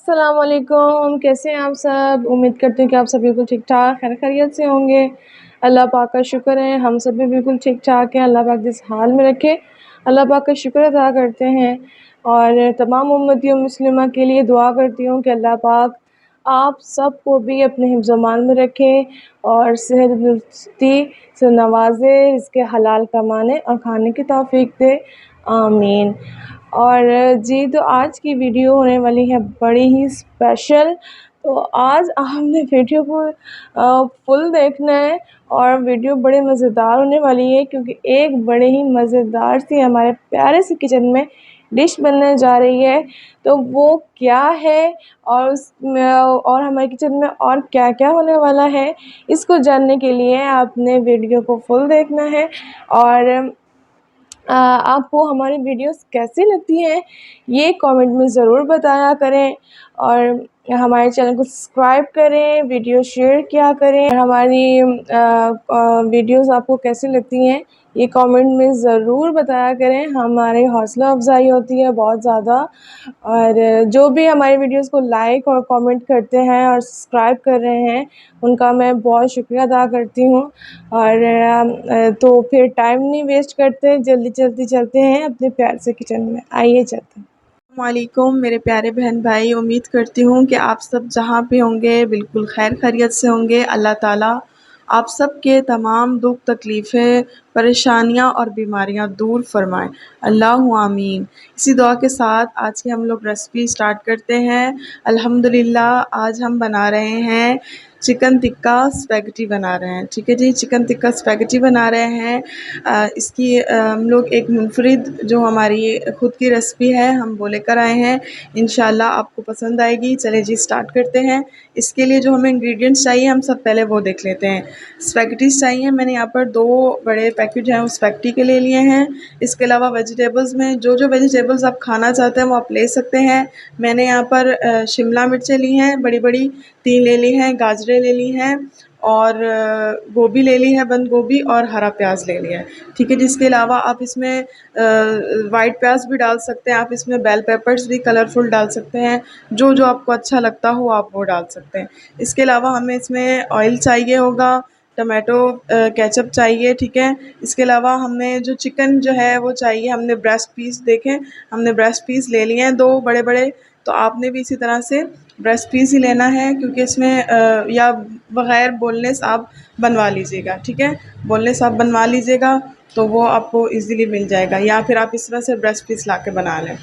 अस्सलाम वालेकुम, कैसे हैं आप सब? उम्मीद करती हूँ कि आप सब बिल्कुल ठीक-ठाक, खैर खैरियत से होंगे। अल्लाह पाक का शुक्र है, हम सब भी बिल्कुल ठीक-ठाक हैं। अल्लाह पाक जिस हाल में रखे, अल्लाह पाक का शुक्र अदा करते हैं और तमाम उम्मती मुस्लिमा के लिए दुआ करती हूँ कि अल्लाह पाक आप सबको भी अपने हिफ्ज़-ओ-मान में रखे और सेहत तंदुरुस्ती से नवाज़े, रिज़्क़ हलाल कमाने और खाने की तौफ़ीक दे, आमीन। और जी, तो आज की वीडियो होने वाली है बड़ी ही स्पेशल। तो आज हमने वीडियो को फुल देखना है और वीडियो बड़े मज़ेदार होने वाली है क्योंकि एक बड़े ही मज़ेदार सी हमारे प्यारे से किचन में डिश बनने जा रही है। तो वो क्या है और उसमें और हमारे किचन में और क्या-क्या होने वाला है, इसको जानने के लिए आपने वीडियो को फुल देखना है। और आपको हमारी वीडियोस कैसी लगती हैं, ये कमेंट में ज़रूर बताया करें और हमारे चैनल को सब्सक्राइब करें, वीडियो शेयर किया करें और हमारी वीडियोस आपको कैसी लगती हैं, ये कमेंट में ज़रूर बताया करें। हमारी हौसला अफ़ज़ाई होती है बहुत ज़्यादा और जो भी हमारी वीडियोस को लाइक और कमेंट करते हैं और सब्सक्राइब कर रहे हैं, उनका मैं बहुत शुक्रिया अदा करती हूँ। और तो फिर टाइम नहीं वेस्ट करते, जल्दी चलते हैं अपने प्यार से किचन में। आइए चलते हैं। वालेकुम मेरे प्यारे बहन भाई, उम्मीद करती हूँ कि आप सब जहाँ पे होंगे बिल्कुल खैर खैरियत से होंगे। अल्लाह ताला आप सब के तमाम दुख तकलीफ़ें, परेशानियाँ और बीमारियाँ दूर फ़रमाएँ, अल्लाहुम्मा आमीन। इसी दुआ के साथ आज की हम लोग रेसिपी स्टार्ट करते हैं। अल्हम्दुलिल्लाह आज हम बना रहे हैं चिकन टिक्का स्पैगेटी बना रहे हैं, ठीक है जी। चिकन टिक्का स्पैगेटी बना रहे हैं। इसकी हम लोग एक मुनफरिद जो हमारी खुद की रेसिपी है हम वो लेकर आए हैं। इंशाल्लाह आपको पसंद आएगी। चलिए जी स्टार्ट करते हैं। इसके लिए जो हमें इंग्रेडिएंट्स चाहिए हम सब पहले वो देख लेते हैं। स्पैगेटीज़ चाहिए, मैंने यहाँ पर 2 बड़े पैकेट हैं वो स्पैगेटी के ले लिए हैं। इसके अलावा वेजिटेबल्स में जो वेजिटेबल्स आप खाना चाहते हैं वो आप ले सकते हैं। मैंने यहाँ पर शिमला मिर्चें ली हैं बड़ी-बड़ी, 3 ले ली हैं, गाजरें ले ली हैं और गोभी ले ली है, बंद गोभी और हरा प्याज ले लिया है, ठीक है। जिसके अलावा आप इसमें वाइट प्याज भी डाल सकते हैं, आप इसमें बेल पेपर्स भी कलरफुल डाल सकते हैं, जो आपको अच्छा लगता हो आप वो डाल सकते हैं। इसके अलावा हमें इसमें ऑयल चाहिए होगा, टमाटो केचप चाहिए, ठीक है। इसके अलावा हमें जो चिकन जो है वो चाहिए, हमने ब्रेस्ट पीस देखें, हमने ब्रेस्ट पीस ले लिए हैं 2 बड़े-बड़े, तो आपने भी इसी तरह से ब्रेस्ट पीस ही लेना है क्योंकि इसमें या बग़ैर बोनलेस आप बनवा लीजिएगा, ठीक है। बोनलेस आप बनवा लीजिएगा तो वो आपको ईज़िली मिल जाएगा या फिर आप इस तरह से ब्रेस्ट पीस ला के बना लें।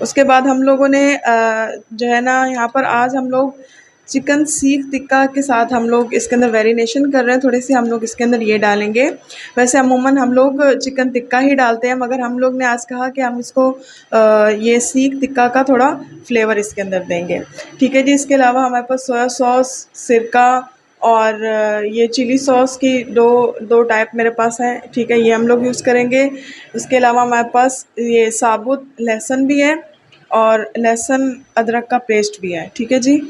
उसके बाद हम लोगों ने जो है ना यहाँ पर आज हम लोग चिकन सीख टिक्का के साथ हम लोग इसके अंदर वेरिएशन कर रहे हैं, थोड़ी-सी हम लोग इसके अंदर ये डालेंगे। वैसे अमूमन हम लोग चिकन टिक्का ही डालते हैं मगर हम लोग ने आज कहा कि हम इसको ये सीख टिक्का का थोड़ा फ्लेवर इसके अंदर देंगे, ठीक है जी। इसके अलावा हमारे पास सोया सॉस, सिरका और ये चिली सॉस की 2 टाइप मेरे पास हैं, ठीक है, ये हम लोग यूज़ करेंगे। उसके अलावा हमारे पास ये साबुत लहसुन भी है और लहसुन अदरक का पेस्ट भी है, ठीक है जी।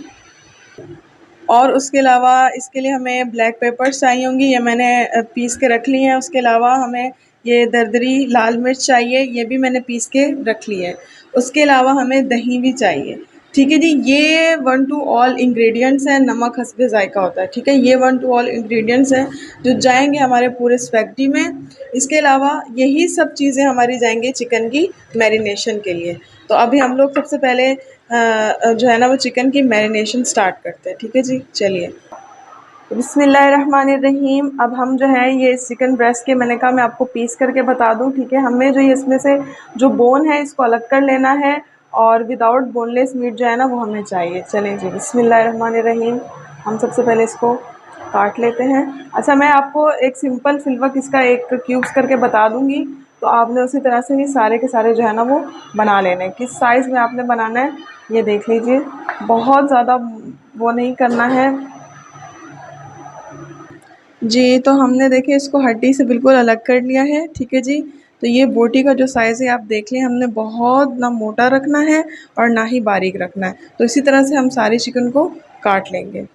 और उसके अलावा इसके लिए हमें ब्लैक पेपर्स चाहिए होंगी, ये मैंने पीस के रख ली हैं। उसके अलावा हमें ये दरदरी लाल मिर्च चाहिए, ये भी मैंने पीस के रख ली है। उसके अलावा हमें दही भी चाहिए, ठीक है जी। ये 1 टू ऑल इंग्रेडिएंट्स हैं, नमक हस्बे ज़ायक़ा होता है, ठीक है। ये 1 टू ऑल इंग्रेडिएंट्स हैं जो जाएंगे हमारे पूरे स्पैगेटी में। इसके अलावा यही सब चीज़ें हमारी जाएंगी चिकन की मैरिनेशन के लिए। तो अभी हम लोग सबसे पहले जो है ना वो चिकन की मैरिनेशन स्टार्ट करते हैं, ठीक है जी। चलिए बिस्मिल्लाहिर्रहमानिर्रहीम। अब हम जो है ये चिकन ब्रेस्ट के मैंने कहा मैं आपको पीस करके बता दूं, ठीक है। हमें जो ये इसमें से जो बोन है इसको अलग कर लेना है और विदाउट बोनलेस मीट जो है ना वो हमें चाहिए। चलें जी बिस्मिल्लाहिर्रहमानिर्रहीम। हम सबसे पहले इसको काट लेते हैं। अच्छा, मैं आपको एक सिंपल सिलवक इसका एक क्यूब्स करके बता दूंगी, तो आपने उसी तरह से ही सारे के सारे जो है ना वो बना लेने। किस साइज़ में आपने बनाना है ये देख लीजिए, बहुत ज़्यादा वो नहीं करना है जी। तो हमने देखिए इसको हड्डी से बिल्कुल अलग कर लिया है, ठीक है जी। तो ये बोटी का जो साइज़ है आप देख लें, हमने बहुत ना मोटा रखना है और ना ही बारीक रखना है। तो इसी तरह से हम सारी चिकन को काट लेंगे।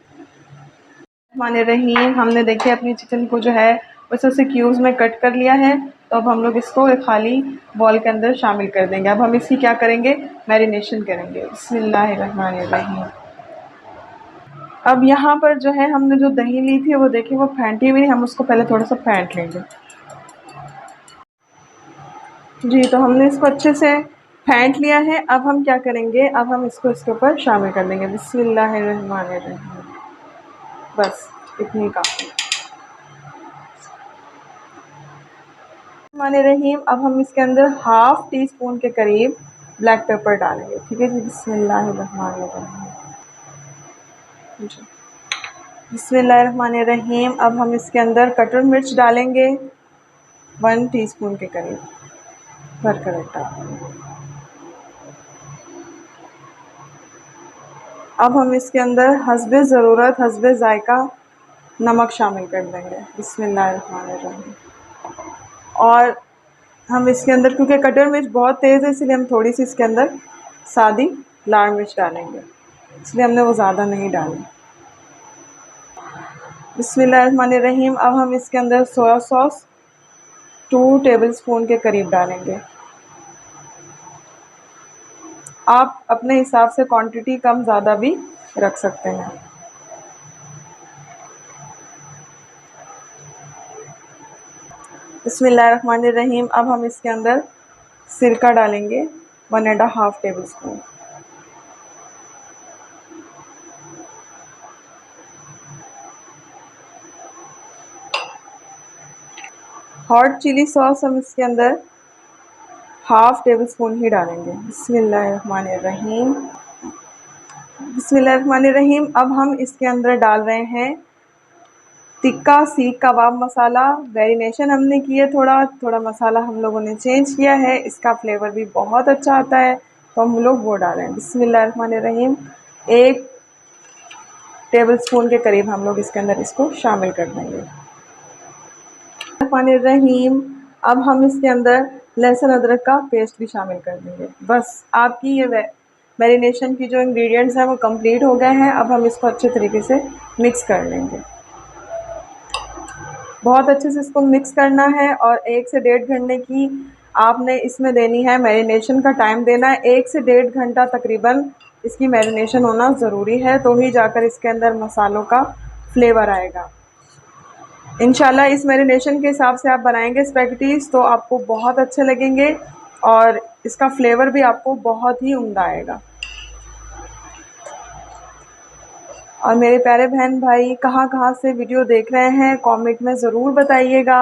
रहीम हमने देखिए अपनी चिकन को जो है उस से क्यूब्स में कट कर लिया है। तो अब हम लोग इसको एक खाली बॉल के अंदर शामिल कर देंगे। अब हम इसकी क्या करेंगे, मैरिनेशन करेंगे। बिस्मिल्लाहिर्रहमानिर्रहीम। अब यहाँ पर जो है हमने जो दही ली थी वो देखिए वो फेंटी हुई, हम उसको पहले थोड़ा सा फेंट लेंगे। जी, तो हमने इसको अच्छे से फेंट लिया है। अब हम क्या करेंगे, अब हम इसको इसके ऊपर शामिल कर देंगे। बिस्मिल्लाहिर्रहमानिर्रहीम। बस इतनी काफ़ी। रहीम। अब हम इसके अंदर हाफ टी स्पून के करीब ब्लैक पेपर डालेंगे। ठीक है जी। जी, बिस्मिल्लाहिर्रहमानिर्रहीम। अब हम इसके अंदर कटर मिर्च डालेंगे 1 टीस्पून के करीब, भरकर डालेंगे। अब हम इसके अंदर हस्बे ज़रूरत, हस्बे ज़ायका नमक शामिल कर देंगे। बिस्मिल्लाहिर्रहमानिर्रहीम। और हम इसके अंदर, क्योंकि कटर मिर्च बहुत तेज़ है इसलिए हम थोड़ी सी इसके अंदर सादी लाल मिर्च डालेंगे, इसलिए हमने वो ज़्यादा नहीं डाली। बिस्मिल्लाहिर्रहमानिर्रहीम। अब हम इसके अंदर सोया सॉस 2 टेबलस्पून के करीब डालेंगे। आप अपने हिसाब से क्वांटिटी कम ज़्यादा भी रख सकते हैं। बिस्मिल्लाहिर्रहमानिर्रहीम। अब हम इसके अंदर सिरका डालेंगे 1½ tablespoon. Hot chili sauce हम इसके अंदर ½ टेबल स्पून ही डालेंगे। बिस्मिल्लाहिर्रहमानिर्रहीम। बिस्मिल्लाहिर्रहमानिर्रहीम। अब हम इसके अंदर डाल रहे हैं तिक्का सीख कबाब मसाला। वेरिनेशन हमने की है, थोड़ा थोड़ा मसाला हम लोगों ने चेंज किया है, इसका फ्लेवर भी बहुत अच्छा आता है, तो हम लोग वो डालें। बिस्मिल्लाहिर्रहमानिर्रहीम। 1 टेबल स्पून के करीब हम लोग इसके अंदर इसको शामिल कर देंगे। रहीम। अब हम इसके अंदर लहसुन अदरक का पेस्ट भी शामिल कर देंगे। बस आपकी ये मैरिनेशन की जो इंग्रेडिएंट्स हैं वो कंप्लीट हो गए हैं। अब हम इसको अच्छे तरीके से मिक्स कर लेंगे। बहुत अच्छे से इसको मिक्स करना है और 1 से 1.5 घंटे की आपने इसमें देनी है, मैरिनेशन का टाइम देना है। 1 से 1.5 घंटा तकरीबन इसकी मैरिनेशन होना ज़रूरी है, तो ही जाकर इसके अंदर मसालों का फ्लेवर आएगा। इंशाल्लाह इस मैरिनेशन के हिसाब से आप बनाएंगे स्पैगेटीज़ तो आपको बहुत अच्छे लगेंगे और इसका फ्लेवर भी आपको बहुत ही उम्दा आएगा। और मेरे प्यारे बहन भाई कहाँ से वीडियो देख रहे हैं कमेंट में ज़रूर बताइएगा।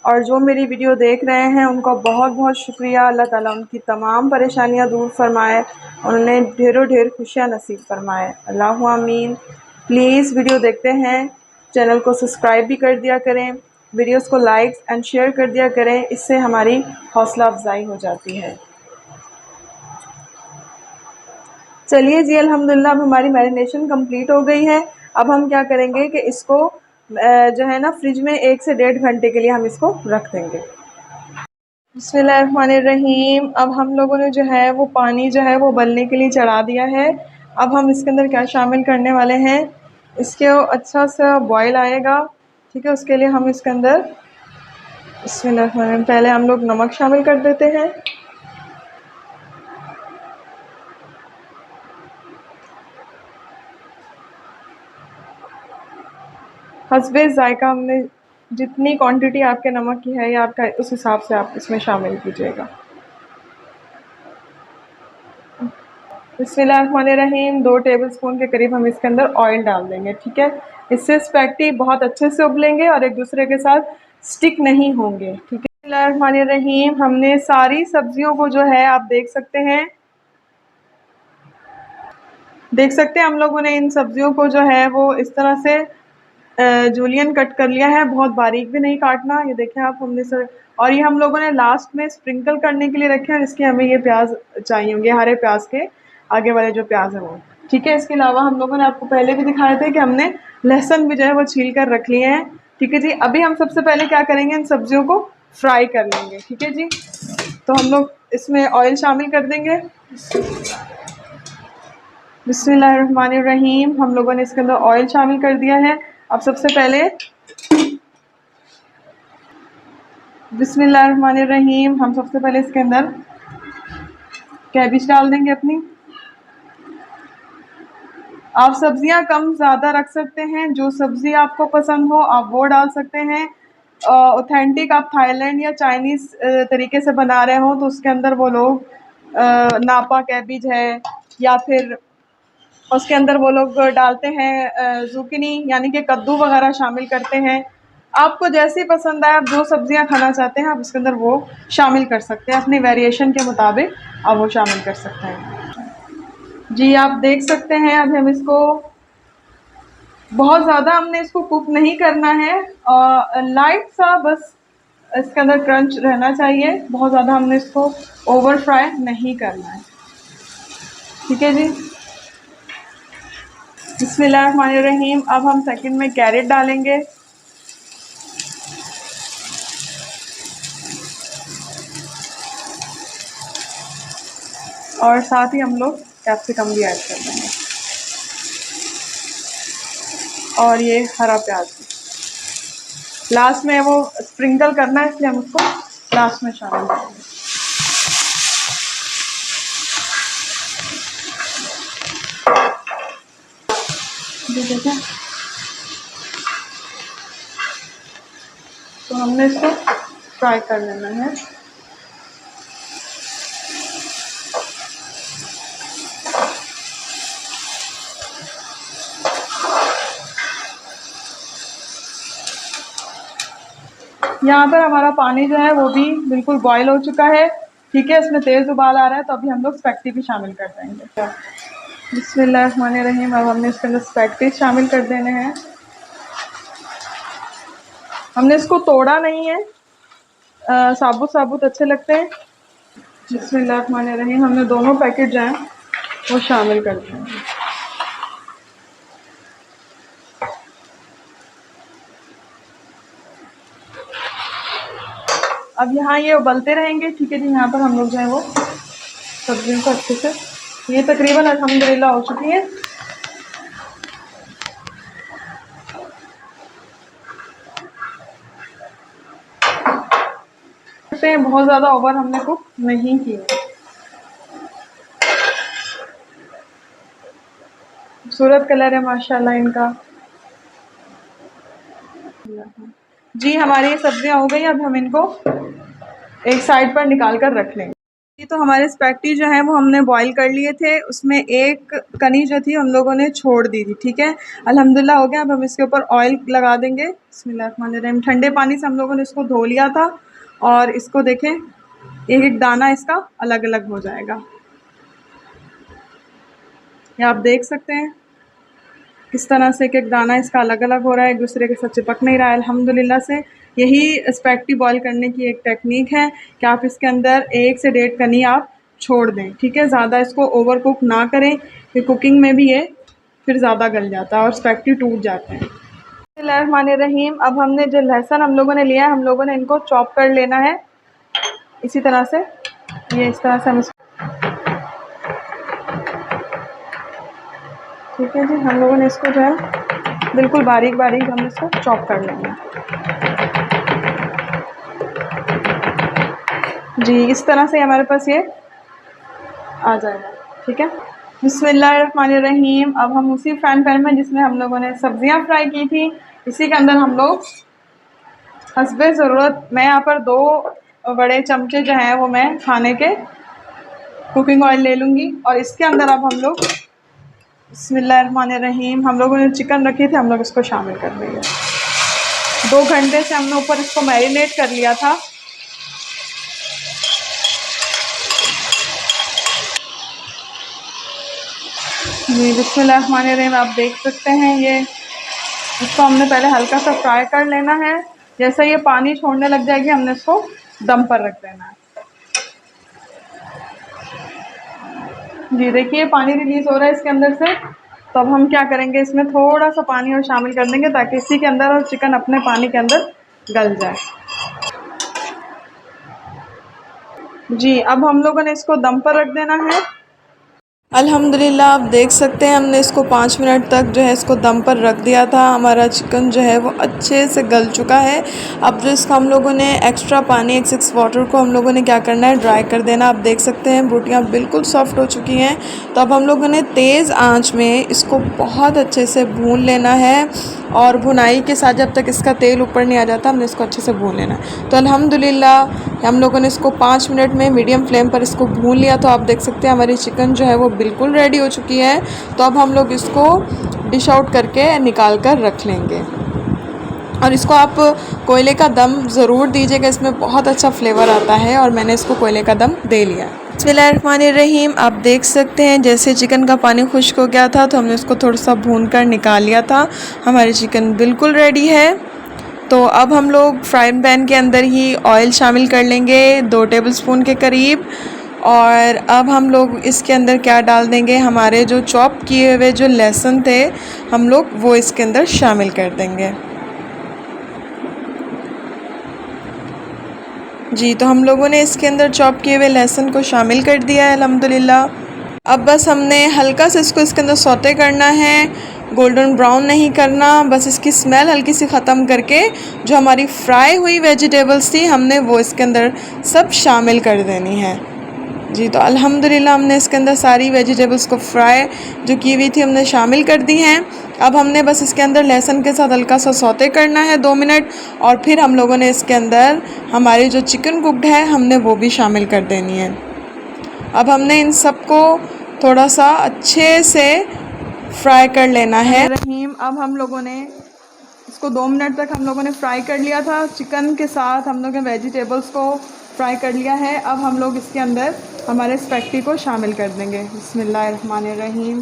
और जो मेरी वीडियो देख रहे हैं उनका बहुत बहुत शुक्रिया। अल्लाह ताला उनकी तमाम परेशानियां दूर फरमाए, उन्हें ढेरों ढेर खुशियां नसीब फरमाए। अल्लाहु आमीन। प्लीज़ वीडियो देखते हैं चैनल को सब्सक्राइब भी कर दिया करें, वीडियोस को लाइक एंड शेयर कर दिया करें, इससे हमारी हौसला अफजाई हो जाती है। चलिए जी, अल्हम्दुलिल्लाह अब हमारी मैरिनेशन कंप्लीट हो गई है। अब हम क्या करेंगे कि इसको जो है ना फ्रिज में 1 से 1.5 घंटे के लिए हम इसको रख देंगे। बिस्मिल्लाहिर्रहमानिर्रहीम। अब हम लोगों ने जो है वो पानी जो है वो उबलने के लिए चढ़ा दिया है। अब हम इसके अंदर क्या शामिल करने वाले हैं, इसके अच्छा सा बॉयल आएगा, ठीक है, उसके लिए हम इसके अंदर बिस्मिल्लाहिर्रहमानिर्रहीम पहले हम लोग नमक शामिल कर देते हैं। हस्बे ज़ायका हमने जितनी क्वांटिटी आपके नमक की है या आपका उस हिसाब से आप इसमें शामिल कीजिएगा। बिस्मिल्लाहिर्रहमानिर्रहीम। 2 टेबलस्पून के करीब हम इसके अंदर ऑयल डाल देंगे। ठीक है, इससे स्पैगेटी बहुत अच्छे से उबलेंगे और एक दूसरे के साथ स्टिक नहीं होंगे। ठीक है। बिस्मिल्लाहिर्रहमानिर्रहीम। हमने सारी सब्जियों को जो है आप देख सकते हैं हम लोगों ने इन सब्जियों को जो है वो इस तरह से जूलियन कट कर लिया है, बहुत बारीक भी नहीं काटना। ये देखें आप, हमने सर, और ये हम लोगों ने लास्ट में स्प्रिंकल करने के लिए रखे हैं, इसके हमें ये प्याज चाहिए होंगे, हरे प्याज के आगे वाले जो प्याज है वो। ठीक है, इसके अलावा हम लोगों ने आपको पहले भी दिखाए थे कि हमने लहसुन भी जो है वो छील कर रख लिए हैं। ठीक है जी। अभी हम सबसे पहले क्या करेंगे, इन सब्जियों को फ्राई कर लेंगे। ठीक है जी, तो हम लोग इसमें ऑयल शामिल कर देंगे। बिस्मिल्लाहिर्रहमानिर्रहीम। हम लोगों ने इसके अंदर ऑयल शामिल कर दिया है। अब सबसे पहले बिस्मिल्लाहिर्रहमानिर्रहीम। हम सबसे पहले इसके अंदर कैबिज डाल देंगे अपनी। आप सब्जियां कम ज़्यादा रख सकते हैं, जो सब्ज़ी आपको पसंद हो आप वो डाल सकते हैं। ऑथेंटिक आप थाईलैंड या चाइनीज़ तरीके से बना रहे हो तो उसके अंदर वो लोग नापा कैबिज है या फिर उसके अंदर वो लोग डालते हैं ज़ुकीनी यानी कि कद्दू वगैरह शामिल करते हैं। आपको जैसी पसंद आए, आप जो सब्जियां खाना चाहते हैं आप इसके अंदर वो शामिल कर सकते हैं, अपनी वेरिएशन के मुताबिक आप वो शामिल कर सकते हैं। जी आप देख सकते हैं अब हम इसको बहुत ज़्यादा हमने इसको कुक नहीं करना है और लाइट सा बस इसके अंदर क्रंच रहना चाहिए, बहुत ज़्यादा हमने इसको ओवर फ्राई नहीं करना है। ठीक है जी। बिस्मिल्लाहिर्रहमानिर्रहीम। अब हम सेकंड में कैरेट डालेंगे। और साथ ही हम लोग कैप्सिकम भी ऐड कर देंगे और ये हरा प्याज भी लास्ट में वो स्प्रिंकल करना है, इसलिए हम उसको लास्ट में शामिल करेंगे। ठीक है, तो हमने इसको फ्राई कर लेना है। यहाँ पर हमारा पानी जो है वो भी बिल्कुल बॉयल हो चुका है। ठीक है, इसमें तेज़ उबाल आ रहा है तो अभी हम लोग स्पैगेटी भी शामिल कर देंगे। बिस्मिल्लाहिर्रहमानिर्रहीम। अब हमने इसके अंदर स्पैगेटी शामिल कर देने हैं। हमने इसको तोड़ा नहीं है, साबुत साबुत अच्छे लगते हैं। बिस्मिल्लाहिर्रहमानिर्रहीम। हमने दोनों पैकेट जो हैं वो शामिल कर दिए हैं। अब यहाँ ये उबलते रहेंगे। ठीक है जी। यहाँ पर हम लोग जो है वो सब्जियों को अच्छे से, ये तकरीबन अल्हम्दुलिल्लाह हो चुकी है। बहुत ज़्यादा ओवर हमने कुक नहीं किया। खूबसूरत कलर है माशाल्लाह इनका। जी हमारी ये सब्जियां हो गई। अब हम इनको एक साइड पर निकाल कर रख लेंगे। ये तो हमारे स्पैगेटी जो है वो हमने बॉईल कर लिए थे, उसमें एक कनी जो थी हम लोगों ने छोड़ दी थी। ठीक है, अल्हम्दुलिल्लाह हो गया। अब हम इसके ऊपर ऑयल लगा देंगे। बिस्मिल्लाहिर्रहमानिर्रहीम। ठंडे पानी से हम लोगों ने इसको धो लिया था और इसको देखें एक एक दाना इसका अलग अलग हो जाएगा। ये आप देख सकते हैं किस तरह से एक एक दाना इसका अलग अलग हो रहा है, एक दूसरे के साथ चिपक नहीं रहा है अल्हम्दुलिल्लाह से। यही स्पैगेटी बॉईल करने की एक टेक्निक है कि आप इसके अंदर 1 से 1.5 कनी आप छोड़ दें। ठीक है, ज़्यादा इसको ओवर कुक ना करें कि कुकिंग में भी ये फिर ज़्यादा गल जाता है और स्पैगेटी टूट जाते हैं। बिस्मिल्लाहिर्रहमानिर्रहीम। अब हमने जो लहसुन हम लोगों ने लिया है, हम लोगों ने इनको चॉप कर लेना है इसी तरह से। ये इस तरह से हम ठीक है जी। हम लोगों ने इसको जो है बिल्कुल बारीक बारीक हम इसको चॉप कर लेंगे। जी इस तरह से हमारे पास ये आ जाएगा। ठीक है, बिस्मिल्लाहिर्रहमानिर्रहीम। अब हम उसी फ्राई पैन में जिसमें हम लोगों ने सब्जियां फ्राई की थी, इसी के अंदर हम लोग हस्बे ज़रूरत, मैं यहाँ पर 2 बड़े चमचे जो हैं वो मैं खाने के कुकिंग ऑयल ले लूँगी और इसके अंदर अब हम लोग बिस्मिल्लाहिर्रहमानिर्रहीम, हम लोगों ने चिकन रखे थे, हम लोग इसको शामिल कर देंगे। 2 घंटे से हमने ऊपर इसको मैरिनेट कर लिया था। जी बिस्मिल्लाहिर्रहमानिर्रहीम। आप देख सकते हैं ये इसको हमने पहले हल्का सा फ्राई कर लेना है। जैसा ये पानी छोड़ने लग जाएगी हमने इसको दम पर रख देना है। जी देखिए पानी रिलीज़ हो रहा है इसके अंदर से, तो अब हम क्या करेंगे, इसमें थोड़ा सा पानी और शामिल कर देंगे ताकि इसी के अंदर और चिकन अपने पानी के अंदर गल जाए। जी अब हम लोगों ने इसको दम पर रख देना है। अल्हम्दुलिल्लाह आप देख सकते हैं हमने इसको 5 मिनट तक जो है इसको दम पर रख दिया था। हमारा चिकन जो है वो अच्छे से गल चुका है। अब जो इसका हम लोगों ने एक्स्ट्रा पानी एक्सेस वाटर को हम लोगों ने क्या करना है, ड्राई कर देना। आप देख सकते हैं बोटियाँ बिल्कुल सॉफ्ट हो चुकी हैं। तो अब हम लोगों ने तेज़ आंच में इसको बहुत अच्छे से भून लेना है और भुनाई के साथ जब तक इसका तेल ऊपर नहीं आ जाता हमने इसको अच्छे से भून लेना है। तो अल्हम्दुलिल्लाह हम लोगों ने इसको 5 मिनट में मीडियम फ्लेम पर इसको भून लिया। तो आप देख सकते हैं हमारी चिकन जो है वो बिल्कुल रेडी हो चुकी है। तो अब हम लोग इसको डिश आउट करके निकाल कर रख लेंगे और इसको आप कोयले का दम ज़रूर दीजिएगा, इसमें बहुत अच्छा फ्लेवर आता है और मैंने इसको कोयले का दम दे लिया। बिस्मिल्लाहिर्रहमानिर्रहीम। आप देख सकते हैं जैसे चिकन का पानी खुश्क हो गया था तो हमने इसको थोड़ा सा भून कर निकाल लिया था। हमारी चिकन बिल्कुल रेडी है। तो अब हम लोग फ्राइंग पैन के अंदर ही ऑयल शामिल कर लेंगे 2 टेबलस्पून के करीब। और अब हम लोग इसके अंदर क्या डाल देंगे, हमारे जो चॉप किए हुए जो लहसुन थे हम लोग वो इसके अंदर शामिल कर देंगे। जी, तो हम लोगों ने इसके अंदर चॉप किए हुए लहसुन को शामिल कर दिया है अल्हम्दुलिल्लाह। अब बस हमने हल्का से इसको इसके अंदर सौते करना है, गोल्डन ब्राउन नहीं करना। बस इसकी स्मेल हल्की सी ख़त्म करके जो हमारी फ्राई हुई वेजिटेबल्स थी हमने वो इसके अंदर सब शामिल कर देनी है। जी, तो अल्हम्दुलिल्लाह हमने इसके अंदर सारी वेजिटेबल्स को फ्राई जो की हुई थी हमने शामिल कर दी हैं। अब हमने बस इसके अंदर लहसुन के साथ हल्का सा सौते करना है 2 मिनट और फिर हम लोगों ने इसके अंदर हमारी जो चिकन कुक्ड है हमने वो भी शामिल कर देनी है। अब हमने इन सबको थोड़ा सा अच्छे से फ्राई कर लेना है। अब हम लोगों ने इसको 2 मिनट तक हम लोगों ने फ्राई कर लिया था। चिकन के साथ हम लोगों ने वेजिटेबल्स को फ्राई कर लिया है। अब हम लोग इसके अंदर हमारे स्पैगेटी को शामिल कर देंगे। बिस्मिल्लाहिर्रहमानिर्रहीम।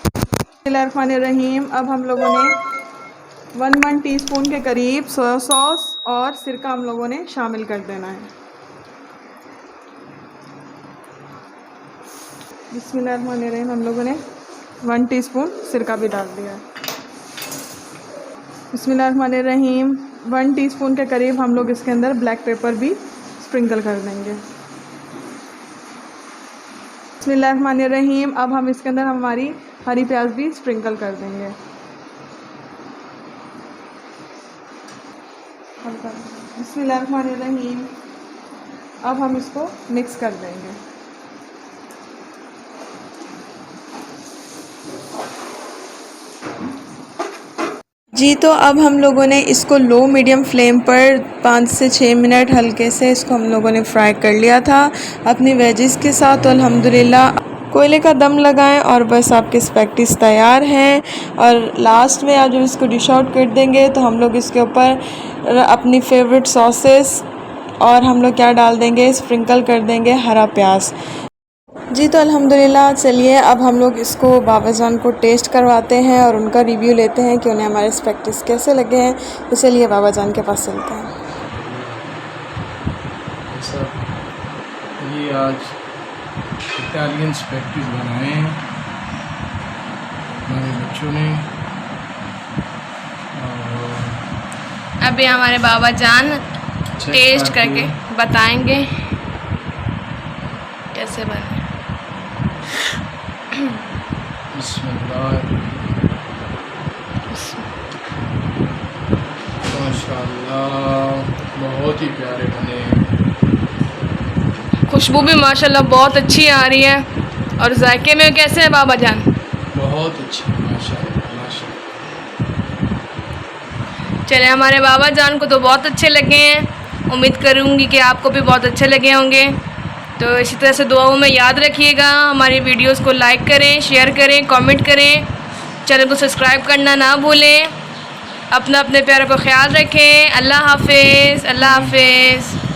बिस्मिल्लाहिर्रहमानिर्रहीम। अब हम लोगों ने 1 टीस्पून के करीब सोया सॉस और सिरका हम लोगों ने शामिल कर देना है। बिस्मिल्लाहिर्रहमानिर्रहीम। हम लोगों ने 1 टीस्पून सिरका भी डाल दिया है। बिस्मिल्लाहिर्रहमानिर्रहीम। 1 टीस्पून के करीब हम लोग इसके अंदर ब्लैक पेपर भी स्प्रिंकल कर देंगे। बिस्मिल्लाहिर्रहमानिर्रहीम। अब हम इसके अंदर हमारी हरी प्याज भी स्प्रिंकल कर देंगे। बिस्मिल्लाहिर्रहमानिर्रहीम। अब हम इसको मिक्स कर देंगे। जी, तो अब हम लोगों ने इसको लो मीडियम फ्लेम पर 5 से 6 मिनट हल्के से इसको हम लोगों ने फ्राई कर लिया था अपनी वेजिस के साथ। तो अल्हम्दुलिल्लाह कोयले का दम लगाएं और बस आपके स्पैगेटीज़ तैयार हैं। और लास्ट में आप जब इसको डिश आउट कर देंगे तो हम लोग इसके ऊपर अपनी फेवरेट सॉसेस और हम लोग क्या डाल देंगे, स्प्रिंकल कर देंगे हरा प्याज। जी, तो अल्हम्दुलिल्लाह चलिए अब हम लोग इसको बाबा जान को टेस्ट करवाते हैं और उनका रिव्यू लेते हैं कि उन्हें हमारे स्पैगेटीज़ कैसे लगे हैं। तो चलिए बाबा जान के पास चलते हैं। ये आज इटालियन स्पैगेटीज़ बनाए हैं हमारे बच्चों ने और अभी हमारे बाबा जान टेस्ट करके बताएंगे कैसे बने। माशाल्लाह बहुत ही प्यारे बने। खुशबू भी माशाल्लाह बहुत अच्छी आ रही है और जायके में कैसे है बाबा जान? बहुत अच्छी माशाल्लाह माशाल्लाह। चले, हमारे बाबा जान को तो बहुत अच्छे लगे हैं। उम्मीद करूँगी कि आपको भी बहुत अच्छे लगे होंगे। तो इसी तरह से दुआओं में याद रखिएगा। हमारी वीडियोस को लाइक करें, शेयर करें, कमेंट करें, चैनल को सब्सक्राइब करना ना भूलें। अपने प्यारों को ख्याल रखें। अल्लाह हाफिज़। अल्लाह हाफिज़।